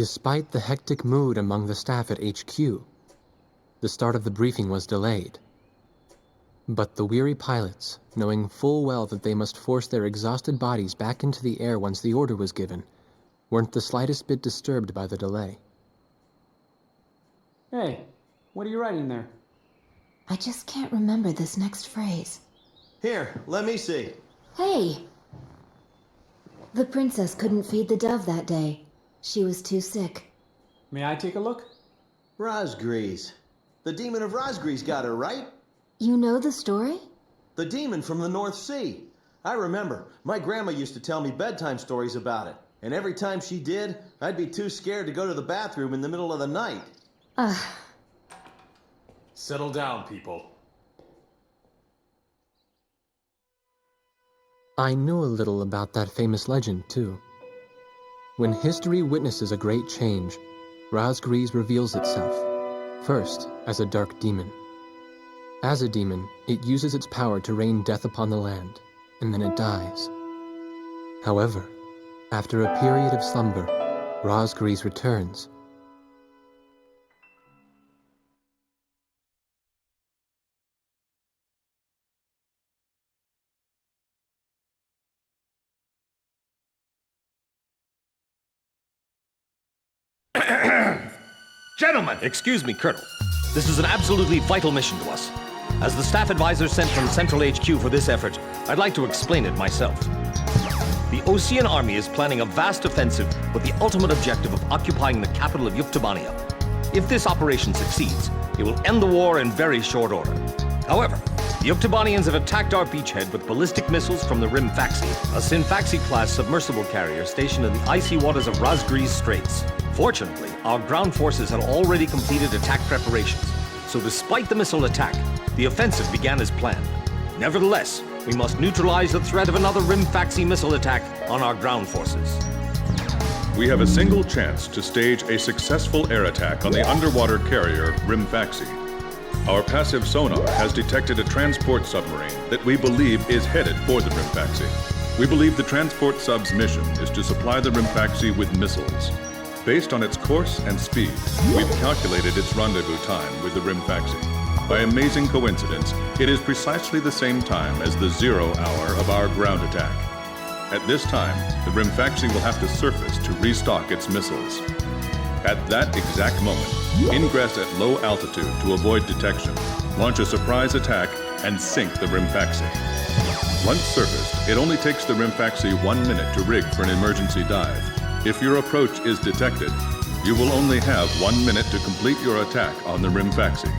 Despite the hectic mood among the staff at HQ, the start of the briefing was delayed. But the weary pilots, knowing full well that they must force their exhausted bodies back into the air once the order was given, weren't the slightest bit disturbed by the delay. Hey, what are you writing there? I just can't remember this next phrase. Here, let me see. Hey! The princess couldn't feed the dove that day. She was too sick. May I take a look? Razgriz. The demon of Razgriz got her, right? You know the story? The demon from the North Sea. I remember. My grandma used to tell me bedtime stories about it. And every time she did, I'd be too scared to go to the bathroom in the middle of the night. Settle down, people. I knew a little about that famous legend, too. When history witnesses a great change, Razgriz reveals itself, first as a dark demon. As a demon, it uses its power to rain death upon the land, and then it dies. However, after a period of slumber, Razgriz returns. Gentlemen! Excuse me, Colonel. This is an absolutely vital mission to us. As the staff advisor sent from Central HQ for this effort, I'd like to explain it myself. The Osean Army is planning a vast offensive with the ultimate objective of occupying the capital of Yuktobania. If this operation succeeds, it will end the war in very short order. However, the Yuktobanians have attacked our beachhead with ballistic missiles from the Hrimfaxi, a Scinfaxi-class submersible carrier stationed in the icy waters of Razgriz Straits. Fortunately, our ground forces had already completed attack preparations, so despite the missile attack, the offensive began as planned. Nevertheless, we must neutralize the threat of another Hrimfaxi missile attack on our ground forces. We have a single chance to stage a successful air attack on the underwater carrier Hrimfaxi. Our passive sonar has detected a transport submarine that we believe is headed for the Hrimfaxi. We believe the transport sub's mission is to supply the Hrimfaxi with missiles. Based on its course and speed, we've calculated its rendezvous time with the Hrimfaxi. By amazing coincidence, it is precisely the same time as the 0 hour of our ground attack. At this time, the Hrimfaxi will have to surface to restock its missiles. At that exact moment, ingress at low altitude to avoid detection, launch a surprise attack, and sink the Hrimfaxi. Once surfaced, it only takes the Hrimfaxi 1 minute to rig for an emergency dive. If your approach is detected, you will only have 1 minute to complete your attack on the Hrimfaxi.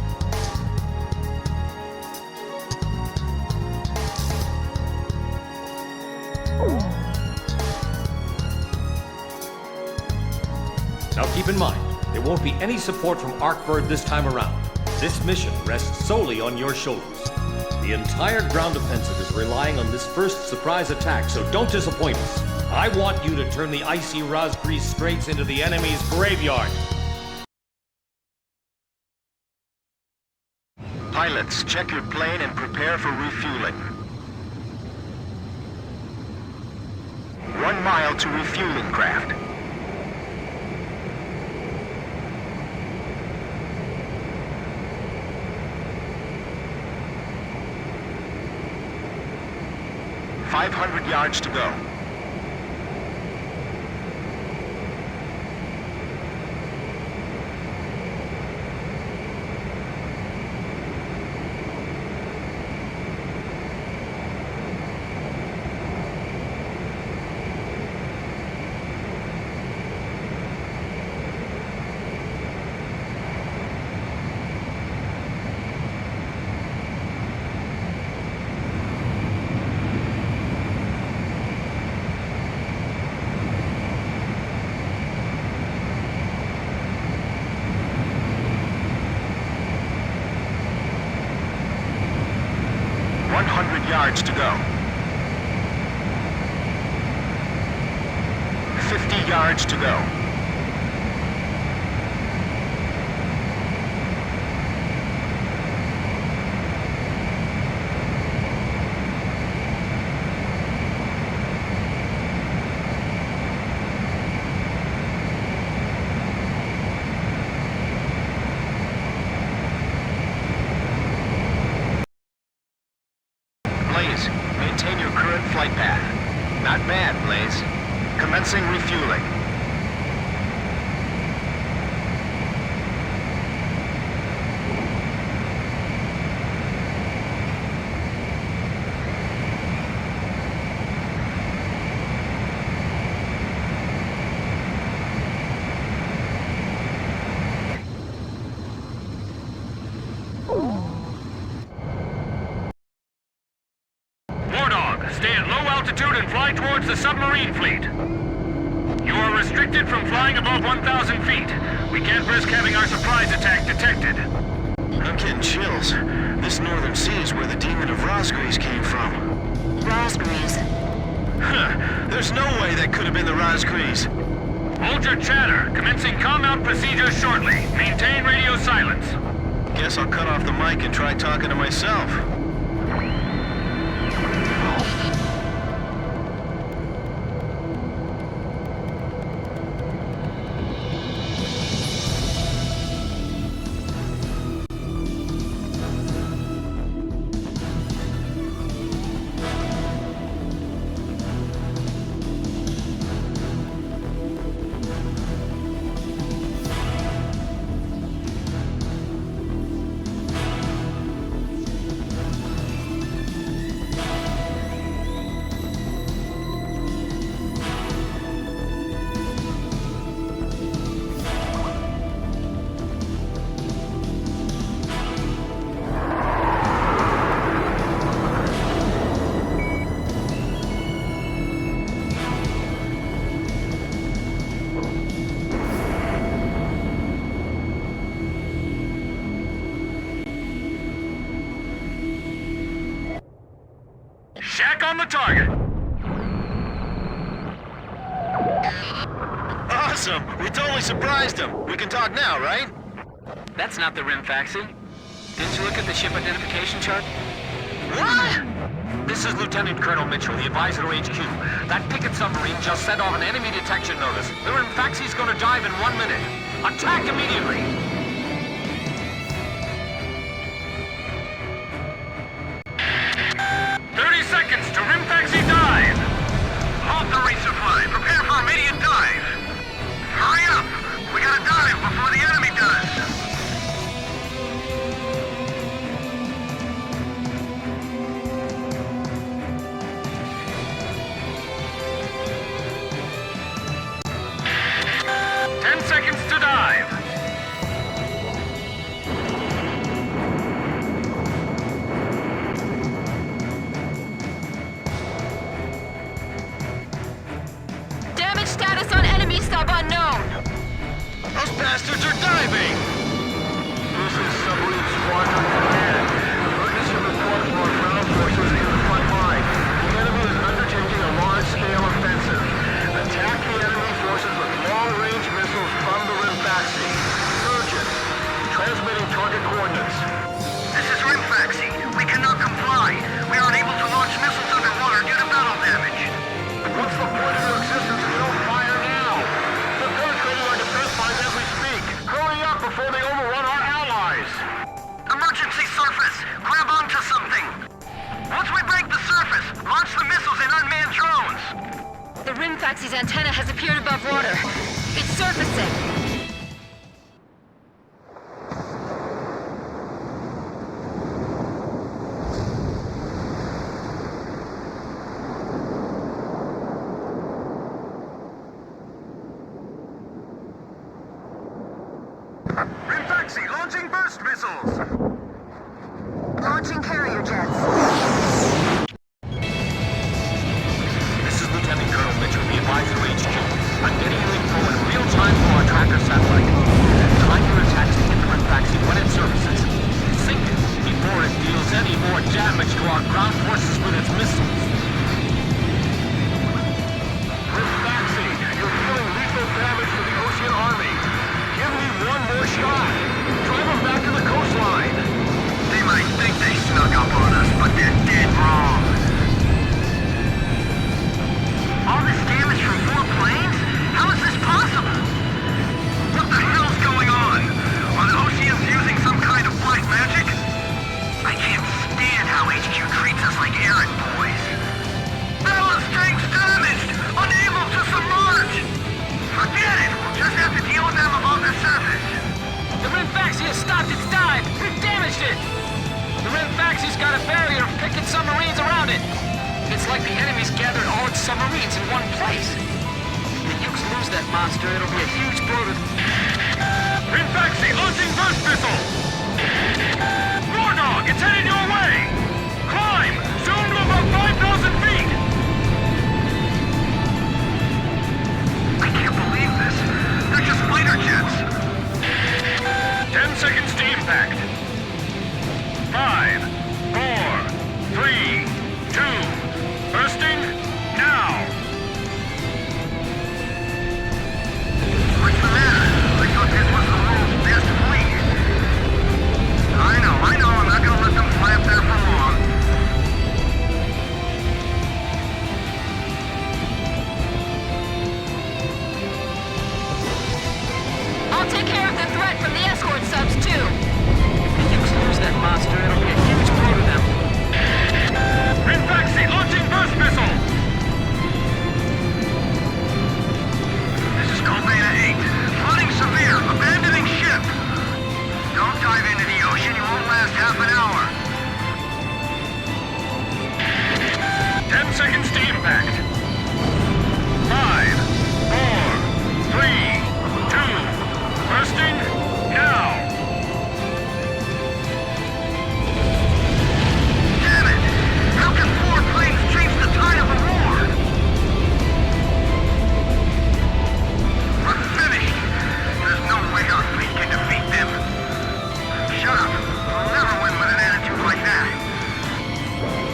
Now keep in mind, there won't be any support from Arkbird this time around. This mission rests solely on your shoulders. The entire ground offensive is relying on this first surprise attack, so don't disappoint us. I want you to turn the icy Razgriz Straits into the enemy's graveyard. Pilots, check your plane and prepare for refueling. 1 mile to refueling craft. $500 yards to go. Yards to go. 50 yards to go. flight path. Not bad, Blaze. Commencing refueling. Wardog, stay at low altitude and fly towards the submarine fleet. You are restricted from flying above 1,000 feet. We can't risk having our surprise attack detected. I'm getting chills. This northern sea is where the demon of Razgriz came from. Razgriz. Huh. There's no way that could have been the Razgriz. Hold your chatter. Commencing comm-out procedures shortly. Maintain radio silence. Guess I'll cut off the mic and try talking to myself. Shack on the target. Awesome! We totally surprised him. We can talk now, right? That's not the Hrimfaxi. Didn't you look at the ship identification chart? What? This is Lieutenant Colonel Mitchell, the advisor to HQ. That picket submarine just sent off an enemy detection notice. The Hrimfaxi's gonna dive in 1 minute. Attack immediately! Seconds to Hrimfaxi dive! Halt the resupply. Prepare for immediate dive. Hurry up! We gotta dive before the enemy does. Seconds to dive. Damage status on enemy sub unknown. Those bastards are diving! This is submarine squadron command. Emergency report for ground forces in the front line. The enemy is undertaking a large-scale offensive. Attack the enemy forces with long-range missiles from the Hrimfaxi. Urgent. Transmitting target coordinates. This is Hrimfaxi. We cannot comply. We are unable to launch missiles underwater due to battle damage. What's the point of your existence if you don't fire now? They're penetrating our defense lines as we speak. Hurry up before they overrun our allies. Emergency surface. Grab onto something. Once we break the surface, launch the missiles in unmanned drones. The Hrimfaxi's antenna has appeared above water. It's surfacing. Hrimfaxi launching burst missiles. Launching carrier jets. This is Lieutenant Colonel Mitchell, the advisor to HQ. I'm getting you info in real time from our tracker satellite. Time your attacks to hit the Hrimfaxi when it surfaces. Sink it before it deals any more damage to our ground forces with its missiles. Hrimfaxi, you're dealing lethal damage to the Osean Army. Give me one more shot. Drive them back to the coastline. They might think they snuck up on us, but they're dead wrong. All this damage from 4 planes? How is this possible? What the hell's going on? Are the Oseans using some kind of black magic? I can't stand how HQ treats us like errand boys. it! It's like the enemy's gathered all its submarines in one place. If the Yukes lose that monster, it'll be a huge blow to... Hrimfaxi launching burst missile! Wardog, it's headed your way! Climb! Zoom to about 5,000 feet! I can't believe this. They're just fighter jets. 10 seconds to impact. 5, 4, 3, 2, bursting, now! What's the matter? I thought this was the world's best fleet. I know, I'm not gonna let them fly up there for long. I'll take care of the threat from the escort subs, too. If the Yukes lose that monster, it'll be a huge blow to them. Hrimfaxi launching burst missile! This is Umbana 8. Flooding severe, abandoning ship. Don't dive into the ocean, you won't last half an hour. 10 seconds to impact. 5, 4, 3, 2, bursting, now! Damn it! How can 4 planes change the tide of the war? We're finished! There's no way our fleet can defeat them. Shut up! I'll never win with an attitude like that.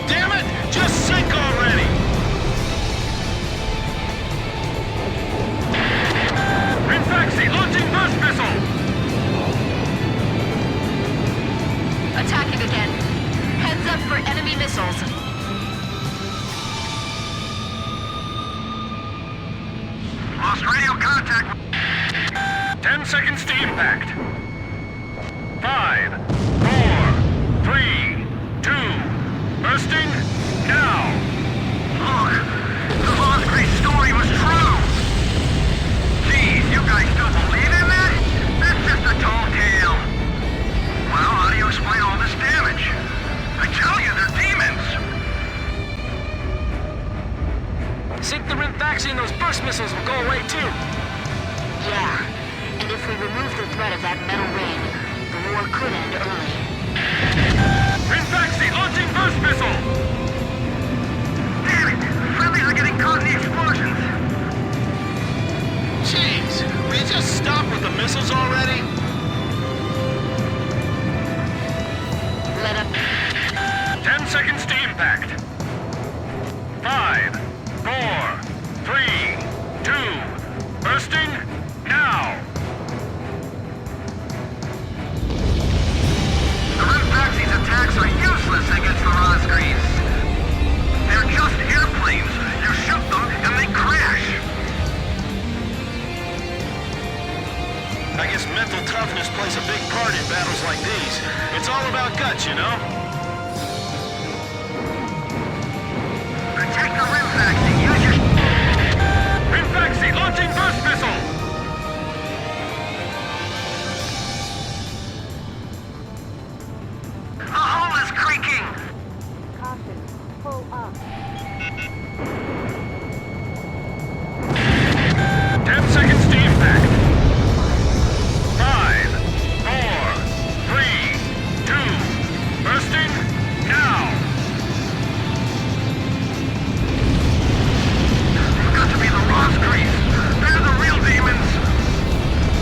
Damn it! Just sink already! Hrimfaxi launching burst missile! Attacking again. Heads up for enemy missiles. Lost radio contact. 10 seconds to impact. 5, 4, 3, 2, bursting, now! Look! The Razgriz story was true! Geez, you guys still believe in that? That's just a tall tale. Well, how do you explain all this damage? I tell you, they're demons! Sink the Hrimfaxi and those burst missiles will go away too. Yeah, and if we remove the threat of that metal rain, the war could end early. Hrimfaxi launching burst missile! Damn it! Friendlies are getting caught in the explosions! Jeez, will you just stop with the missiles already? Let up. 10 seconds to impact. 5, 4, 3, 2, bursting, now! The Hrimfaxi's attacks are useless against the Razgriz. They're just airplanes. You shoot them and they crash. I guess mental toughness plays a big part in battles like these. It's all about guts, you know? Protect the Hrimfaxi. Use your... Hrimfaxi launching burst missile! The hull is creaking! Caution, pull up. 10 seconds to impact. 5, 4, 3, 2, bursting, now! It's got to be the Razgriz. They're the real demons.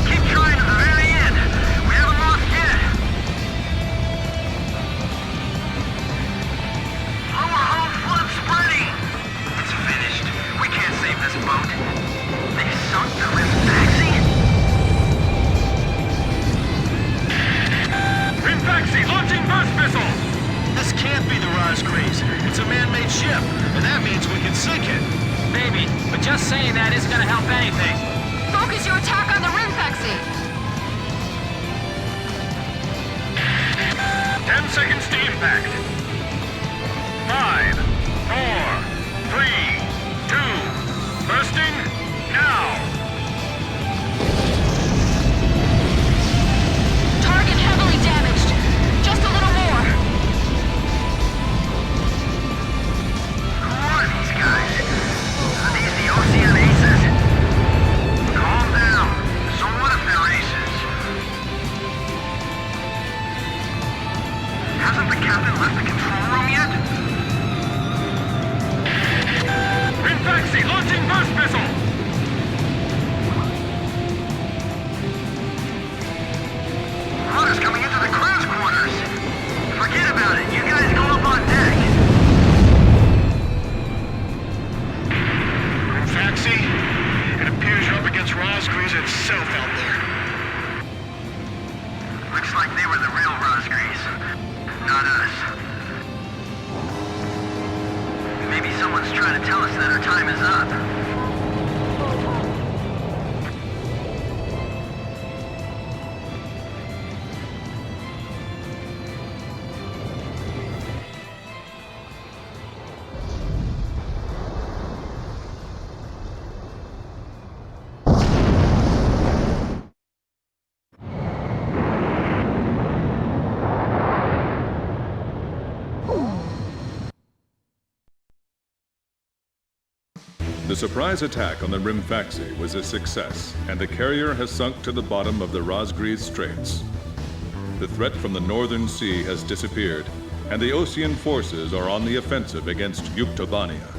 Keep trying to the very end. We haven't lost yet. Lower hull flood spreading. It's finished. We can't save this boat. They sunk the Hrimfaxi? Hrimfaxi launching burst missile! This can't be the Razgriz. It's a man-made ship, and that means we can sink it. Maybe, but just saying that isn't gonna help anything. Focus your attack on the Hrimfaxi. 10 seconds to impact. 5, 4, 3, 2, bursting, now! Target heavily damaged. Just a little more. bombers coming into the crew's quarters. Forget about it. You guys go up on deck. Hrimfaxi, it appears you're up against Razgriz itself out there. Looks like they were the real Razgriz, not us. Maybe someone's trying to tell us that our time is up. The surprise attack on the Hrimfaxi was a success, and the carrier has sunk to the bottom of the Razgriz Straits. The threat from the northern sea has disappeared, and the Osean forces are on the offensive against Yuktobania.